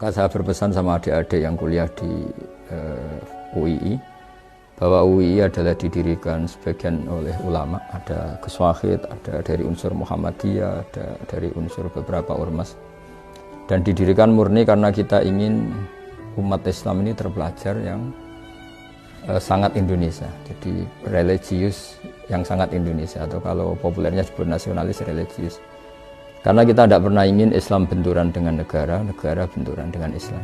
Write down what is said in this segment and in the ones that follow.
Maka saya berpesan sama adik-adik yang kuliah di UII bahwa UII adalah didirikan sebagian oleh ulama, ada Gus Wahid, ada dari unsur Muhammadiyah, ada dari unsur beberapa ormas, dan didirikan murni karena kita ingin umat Islam ini terpelajar yang sangat Indonesia, jadi religius yang sangat Indonesia, atau kalau populernya disebut nasionalis religius. Karena kita tidak pernah ingin Islam benturan dengan negara, negara benturan dengan Islam.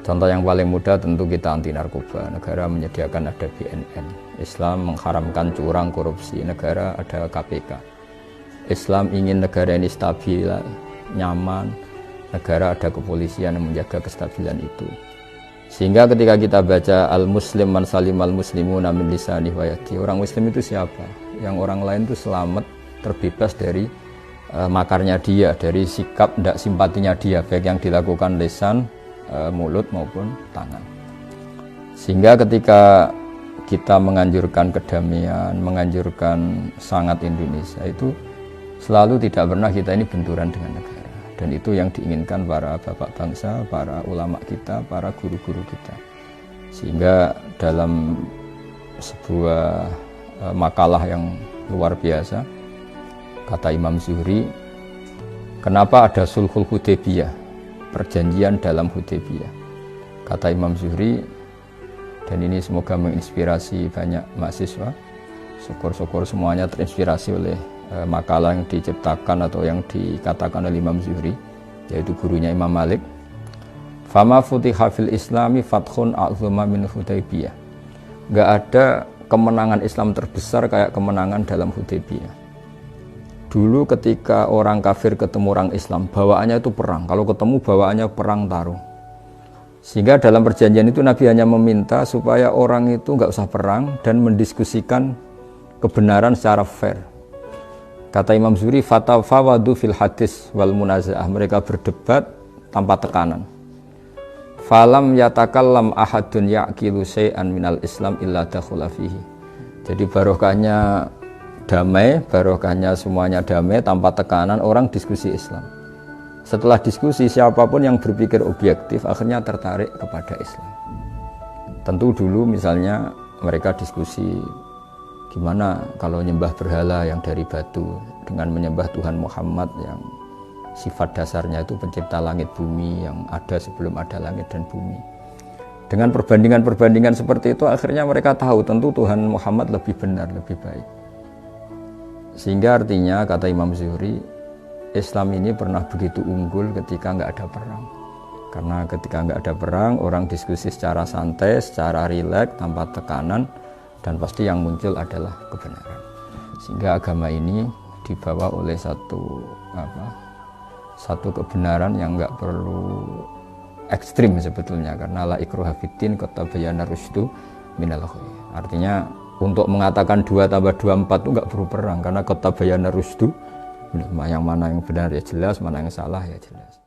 Contoh yang paling mudah tentu kita anti narkoba, negara menyediakan ada BNN. Islam mengharamkan curang, korupsi, negara ada KPK. Islam ingin negara ini stabil, nyaman, negara ada kepolisian yang menjaga kestabilan itu. Sehingga ketika kita baca al-muslim man salim al-muslimuna min lisanihi wa yadihi, orang muslim itu siapa? Yang orang lain itu selamat, terbebas dari makarnya dia, dari sikap tidak simpatinya dia, baik yang dilakukan lisan, mulut maupun tangan. Sehingga ketika kita menganjurkan kedamaian, menganjurkan sangat Indonesia, itu selalu tidak pernah kita ini benturan dengan negara. Dan itu yang diinginkan para bapak bangsa, para ulama kita, para guru-guru kita. Sehingga dalam sebuah makalah yang luar biasa, kata Imam Zuhri, kenapa ada sulhul Hudaybiyah, perjanjian dalam Hudaybiyah. Kata Imam Zuhri, dan ini semoga menginspirasi banyak mahasiswa, syukur-syukur semuanya terinspirasi oleh makalah yang diciptakan atau yang dikatakan oleh Imam Zuhri, yaitu gurunya Imam Malik. Fama futiha fil islami fathun a'zuma min Hudaybiyah. Enggak ada kemenangan Islam terbesar kayak kemenangan dalam Hudaybiyah. Dulu ketika orang kafir ketemu orang Islam, bawaannya itu perang. Kalau ketemu bawaannya perang tarung. Sehingga dalam perjanjian itu Nabi hanya meminta supaya orang itu enggak usah perang dan mendiskusikan kebenaran secara fair. Kata Imam Zuhri, fatafawadu fil hadis wal munazaah, mereka berdebat tanpa tekanan. Falam yatakallam ahadun yaqilu syai'an minal Islam illa dakhula fihi. Jadi barokahnya damai, barokahnya semuanya damai tanpa tekanan, orang diskusi Islam. Setelah diskusi, siapapun yang berpikir objektif akhirnya tertarik kepada Islam. Tentu dulu misalnya mereka diskusi gimana kalau menyembah berhala yang dari batu dengan menyembah Tuhan Muhammad yang sifat dasarnya itu pencipta langit bumi yang ada sebelum ada langit dan bumi. Dengan perbandingan-perbandingan seperti itu akhirnya mereka tahu tentu Tuhan Muhammad lebih benar, lebih baik. Sehingga artinya kata Imam Zuhri, Islam ini pernah begitu unggul ketika nggak ada perang. Karena ketika nggak ada perang, orang diskusi secara santai, secara rileks, tanpa tekanan, dan pasti yang muncul adalah kebenaran. Sehingga agama ini dibawa oleh satu kebenaran yang enggak perlu ekstrim sebetulnya, karena la ikraha fiddin qad tabayyana rusydu minal ghayy. Artinya untuk mengatakan 2 tambah 2 4 itu enggak perlu perang, karena qad tabayyana rusydu, yang mana yang benar ya jelas, mana yang salah ya jelas.